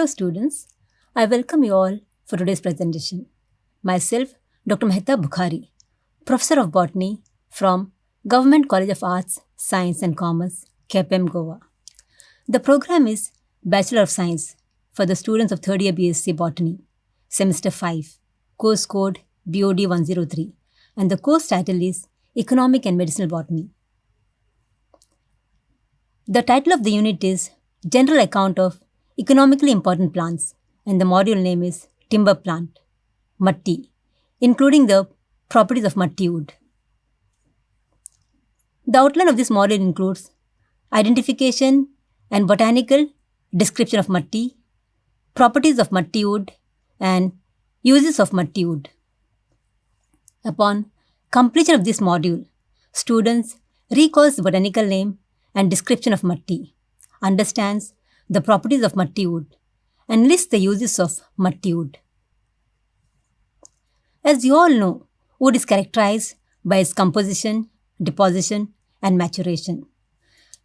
Hello students, I welcome you all for today's presentation. Myself, Dr. Mehta Bukhari, Professor of Botany from Government College of Arts, Science and Commerce, KPM Goa. The program is Bachelor of Science for the students of 3rd year BSc Botany, Semester 5, course code BOD 103, and the course title is Economic and Medicinal Botany. The title of the unit is General Account of Economically Important Plants, and the module name is Timber Plant, Matti, including the properties of Matti wood. The outline of this module includes identification and botanical description of Matti, properties of Matti wood, and uses of Matti wood. Upon completion of this module, students recalls the botanical name and description of Matti, understands the properties of Matti wood, and lists the uses of Matti wood. As you all know, wood is characterized by its composition, deposition, and maturation.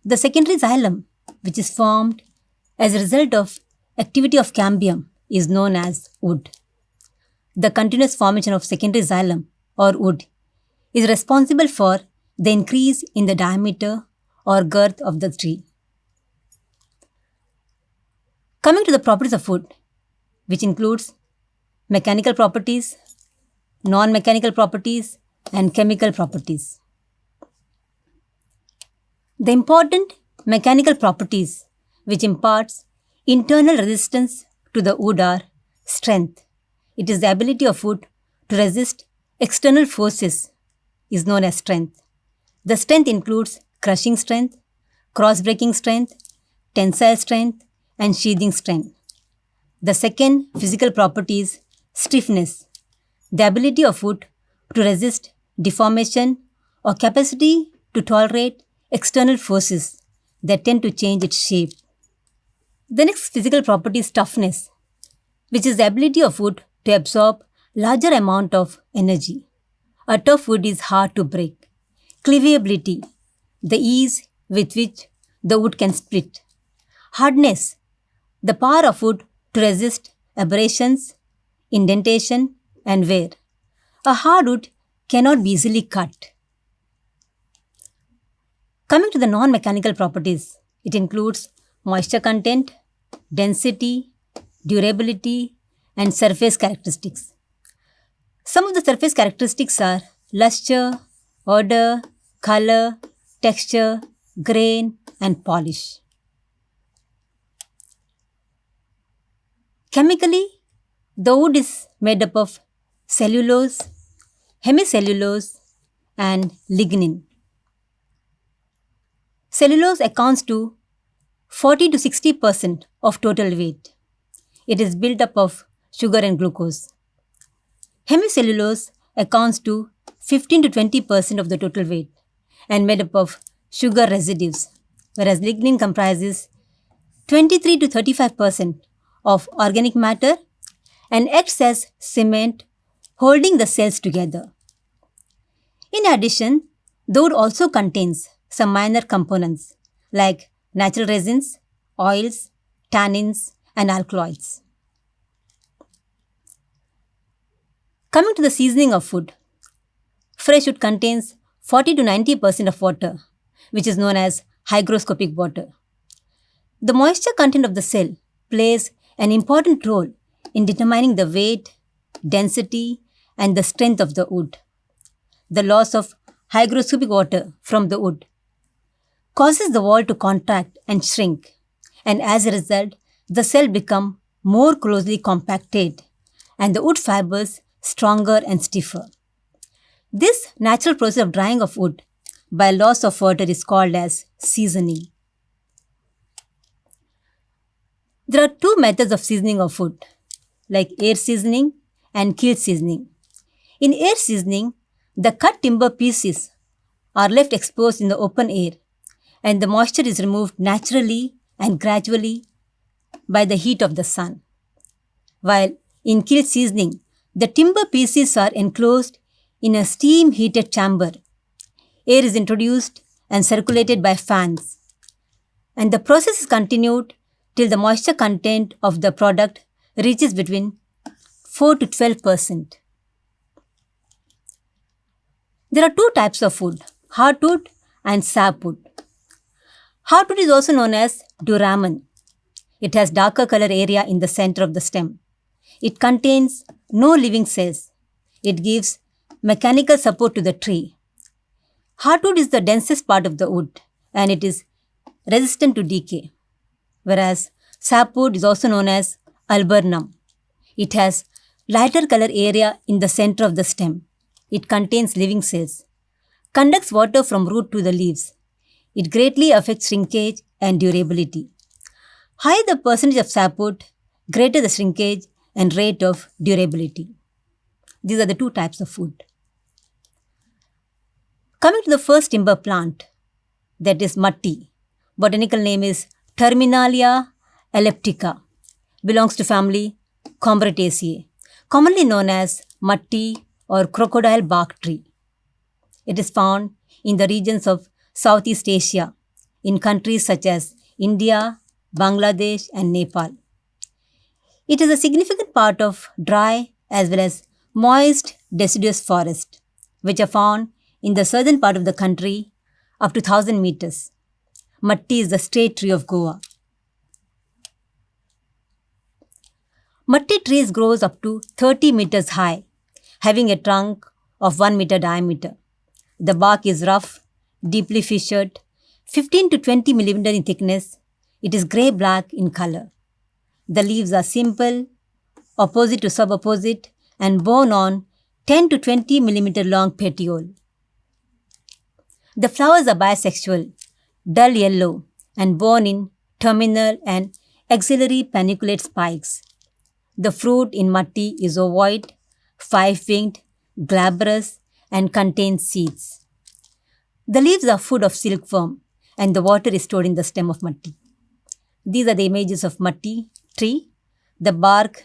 The secondary xylem, which is formed as a result of activity of cambium, is known as wood. The continuous formation of secondary xylem or wood is responsible for the increase in the diameter or girth of the tree. Coming to the properties of wood, which includes mechanical properties, non-mechanical properties, and chemical properties. The important mechanical properties which imparts internal resistance to the wood are strength. It is the ability of wood to resist external forces is known as strength. The strength includes crushing strength, cross-breaking strength, tensile strength, and sheathing strength. The second physical property is stiffness, the ability of wood to resist deformation or capacity to tolerate external forces that tend to change its shape. The next physical property is toughness, which is the ability of wood to absorb larger amount of energy. A tough wood is hard to break. Cleavability, the ease with which the wood can split. Hardness, the power of wood to resist abrasions, indentation, and wear. A hard wood cannot be easily cut. Coming to the non-mechanical properties, it includes moisture content, density, durability, and surface characteristics. Some of the surface characteristics are luster, odor, color, texture, grain, and polish. Chemically, the wood is made up of cellulose, hemicellulose, and lignin. Cellulose accounts to 40 to 60% of total weight. It is built up of sugar and glucose. Hemicellulose accounts to 15 to 20% of the total weight and made up of sugar residues, whereas lignin comprises 23 to 35% of organic matter and acts as cement holding the cells together. In addition, the wood also contains some minor components like natural resins, oils, tannins, and alkaloids. Coming to the seasoning of wood, fresh wood contains 40 to 90% of water, which is known as hygroscopic water. The moisture content of the cell plays an important role in determining the weight, density, and the strength of the wood. The loss of hygroscopic water from the wood causes the wall to contract and shrink, and as a result, the cell becomes more closely compacted and the wood fibers stronger and stiffer. This natural process of drying of wood by loss of water is called as seasoning. There are two methods of seasoning of wood, like air seasoning and kiln seasoning. In air seasoning, the cut timber pieces are left exposed in the open air and the moisture is removed naturally and gradually by the heat of the sun. While in kiln seasoning, the timber pieces are enclosed in a steam heated chamber. Air is introduced and circulated by fans, and the process is continued till the moisture content of the product reaches between 4 to 12%. There are two types of wood, hardwood and sapwood. Hardwood is also known as duramen. It has darker color area in the center of the stem. It contains no living cells. It gives mechanical support to the tree. Hardwood is the densest part of the wood and it is resistant to decay, whereas sapwood is also known as alburnum. It has lighter color area in the center of the stem. It contains living cells, conducts water from root to the leaves. It greatly affects shrinkage and durability. Higher the percentage of sapwood, greater the shrinkage and rate of durability. These are the two types of wood. Coming to the first timber plant, that is matti. Botanical name is Terminalia elliptica. Belongs to family Combretaceae, commonly known as matti or crocodile bark tree. It is found in the regions of Southeast Asia, in countries such as India, Bangladesh and Nepal. It is a significant part of dry as well as moist deciduous forest, which are found in the southern part of the country up to 1000 meters. Matti is the state tree of Goa. Matti trees grows up to 30 meters high, having a trunk of 1 meter diameter. The bark is rough, deeply fissured, 15 to 20 millimeter in thickness. It is grey-black in color. The leaves are simple, opposite to subopposite, and borne on 10 to 20 millimeter long petiole. The flowers are bisexual, dull yellow, and borne in terminal and axillary paniculate spikes. The fruit in matti is ovoid, 5-winged, glabrous, and contains seeds. The leaves are food of silkworm, and the water is stored in the stem of matti. These are the images of matti tree. The bark,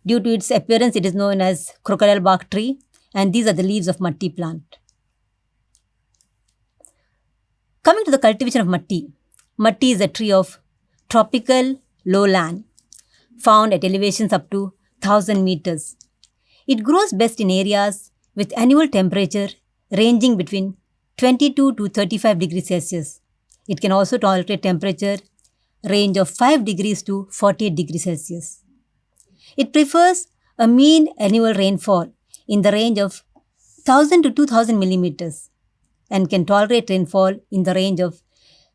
due to its appearance, it is known as crocodile bark tree, and these are the leaves of matti plant. Coming to the cultivation of matti. Matti is a tree of tropical lowland, found at elevations up to 1000 meters. It grows best in areas with annual temperature ranging between 22 to 35 degrees Celsius. It can also tolerate temperature range of 5 degrees to 48 degrees Celsius. It prefers a mean annual rainfall in the range of 1000 to 2000 millimeters and can tolerate rainfall in the range of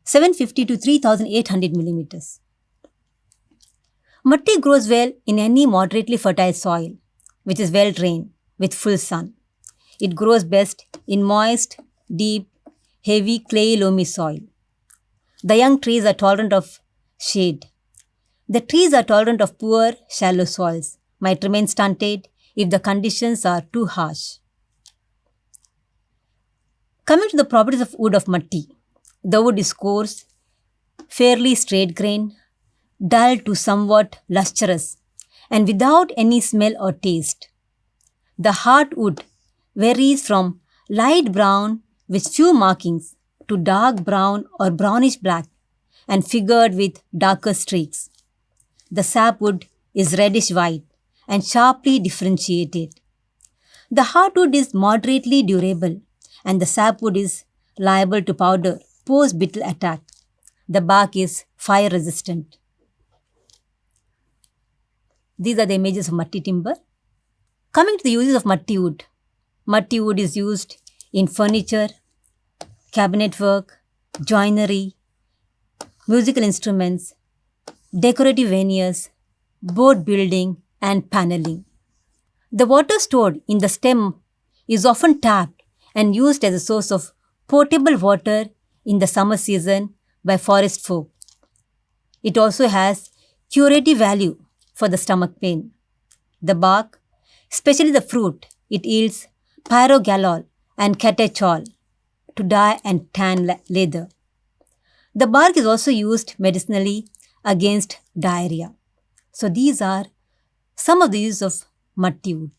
750 to 3800 millimeters. Matti grows well in any moderately fertile soil, which is well drained with full sun. It grows best in moist, deep, heavy, clayey, loamy soil. The young trees are tolerant of shade. The trees are tolerant of poor, shallow soils, might remain stunted if the conditions are too harsh. Coming to the properties of wood of matti. The wood is coarse, fairly straight grained, dull to somewhat lustrous, and without any smell or taste. The hardwood varies from light brown with few markings to dark brown or brownish black and figured with darker streaks. The sapwood is reddish white and sharply differentiated. The hardwood is moderately durable and the sapwood is liable to powder post-beetle attack. The bark is fire resistant. These are the images of matti timber. Coming to the uses of matti wood. Matti wood is used in furniture, cabinet work, joinery, musical instruments, decorative veneers, board building and paneling. The water stored in the stem is often tapped and used as a source of potable water in the summer season by forest folk. It also has curative value for the stomach pain. The bark, especially the fruit, it yields pyrogalol and catechol to dye and tan leather. The bark is also used medicinally against diarrhea. So these are some of the uses of matti wood.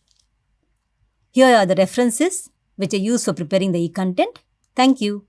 Here are the references which are used for preparing the e-content. Thank you.